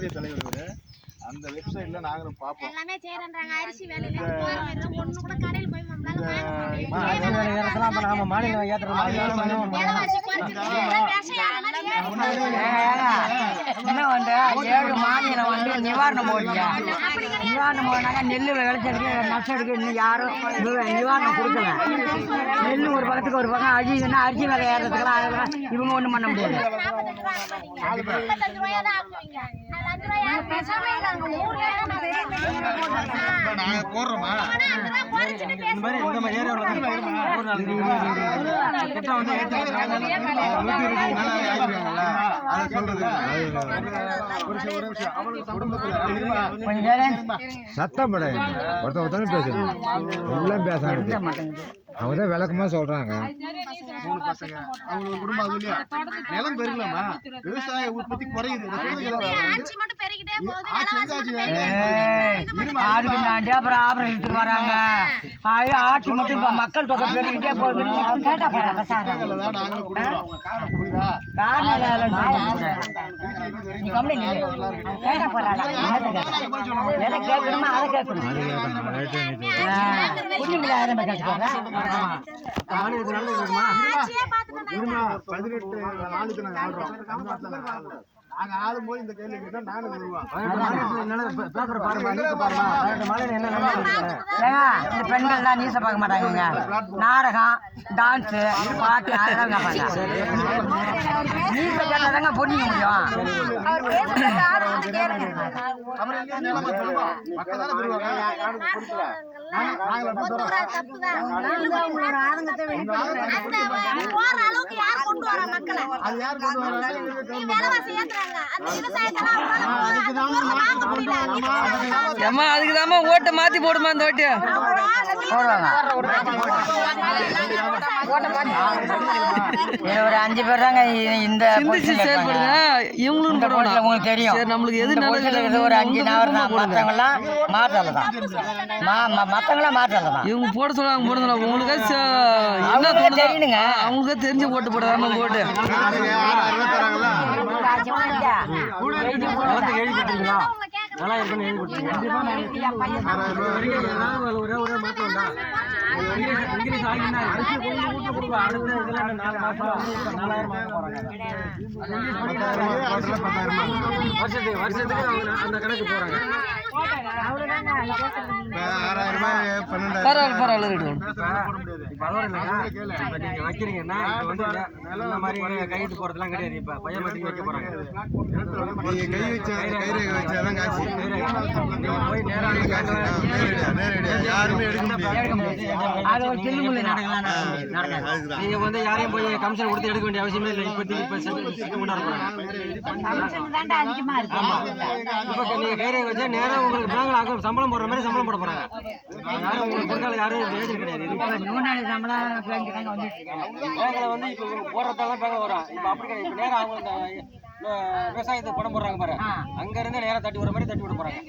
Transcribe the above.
ஒன்றிய தலைவர் அந்த வெப்சைட்ல நாங்களும் பாப்போம். எல்லாமே செய்றன்றாங்க. அரிசி வேலையில ஒண்ணு கூட கடையில போய் நம்மளால வாங்க முடியல. அரிசி வேலை ஏறலாம் அப்ப நாம மாநில ஏத்துறோம். விலைவாசி குறைச்சிட்டு என்ன வந்து 7 மாநிலம் வந்து நிவாரணம் போடல. நிவாரணம் போனாங்க நெல் விளைச்சலுக்கு நஷ்டம் இன்னும் யாரும் நிவாரணம் கொடுக்கல. நெல் ஒரு பக்கத்துக்கு ஒரு பக்கம் அழியுதுன்னா அரிசி விலை ஏறதுக்கெல்லாம் இவங்க ஒன்றும் பண்ண முடியாது. 45 ரூபாயா தான் ஆக்குவீங்க. அது 5 ரூபாயா பேசாம நாங்க ஊர்ல நாங்க போறோமா இந்த மாதிரி ஏரியாவுல ஒரு நாள் கிட்ட வந்து அத சொல்றது ஒரு நிமிஷம் அவளுக்கு குடும்பத்துல சத்தம் பட ஒருத்தன் பேசுறது எல்லாம் பேசாங்க. அவங்க தான் விளக்கமா சொல்றாங்க. 3 பசங்க அவங்க குடும்பம் அதுலயா நிலம் பெருகலாமா விவசாய உற்பத்தி குறையுது. ஆட்சி மட்டும் பெருகிட்டே போகுது. அதுக்கு நான் அப்புறம் ஆபரேஷனுக்கு வராங்க. ஆட்சி மட்டும் இப்ப மக்கள் தொகை பெருகிட்டே போகுது. கேட்டா போறாங்க சார் நாங்களும் குடுக்குறோம். புரியுதா? நீ கம்ப்ளைண்ட் கேட்டா போறாங்க. எதை கேட்கணுமா அதை கேட்கணும். இருமா 18 நாளுக்கு நாங்க ஆடுறோம். நாங்க ஆடும்போது இந்த கேள்வி கேட்டா நானும் வருவேன். இந்த பெண்கள் தான் நியூஸை பார்க்க மாட்டாங்க. நாடகம் டான்ஸ் பாட்டு அதெல்லாம் கேட்பாங்க. நியூஸை கேட்டாதாங்க புரிஞ்சுக்க முடியும். அதுக்குதாம்மா ஓட்டை மாத்தி போடுமா அந்த ஓட்டு ஒரு 5 பேர் தாங்க இந்த செயல்படுங்க. இவங்களும் உங்களுக்கு தெரியும். நம்மளுக்கு எது நடக்குது ஒரு 5 நபர் தான். மற்றவங்களாம் மாற்றல தான். மற்றவங்களாம் மாற்றல தான். இவங்க போட சொல்லுவாங்க போட சொல்லுவாங்க. உங்களுக்கு என்ன தெரியணுங்க. அவங்களுக்கு தெரிஞ்ச ஓட்டு போடுறாங்க ஓட்டு. நல்லா இருக்குன்னு எழுதி கொடுத்தீங்க. ஒரே மாற்றம் உண்டா? இங்கிலீஷ் ஆகினா அரிசி கொஞ்சம் வீட்டு கொடுப்பா. அடுத்த இதுல 4 மாசம் 4000 வாங்க போறாங்க. வருஷத்துக்கு அவங்க அந்த கணக்கு போறாங்க. பரவாயில்ல. இப்ப அதோட இல்லைங்க. நீங்க வைக்கிறீங்கன்னா இப்ப வந்து இந்த மாதிரி கைட்டு போறதுலாம் கிடையாது. இப்ப பையன் மட்டும் வைக்க போறாங்க. கை வச்சாதான் காசு. போய் நேரடியா யாருமே எடுக்க முடியாது. நீங்க வந்து யாரையும் போய் கமிஷன் கொடுத்து எடுக்க வேண்டிய அவசியமே இல்லை. இப்ப நீங்க கைரேகை வச்சா நேரம் உங்களுக்கு பேங்க்ல சம்பளம் போடுற மாதிரி சம்பளம் போட போறாங்க. யாரும் உங்களுக்கு பொருட்கள் யாரும் ஏஜென்ட் கிடையாது. பேங்க்ல வந்து இப்ப போடுறதால பேங்க்ல வரும். இப்ப அப்படி கிடையாது. இப்ப நேரம் அவங்க விவசாயத்துக்கு படம் போடுறாங்க பாரு. அங்க இருந்து நேரம் தட்டி விடுற மாதிரி தட்டி விட போறாங்க.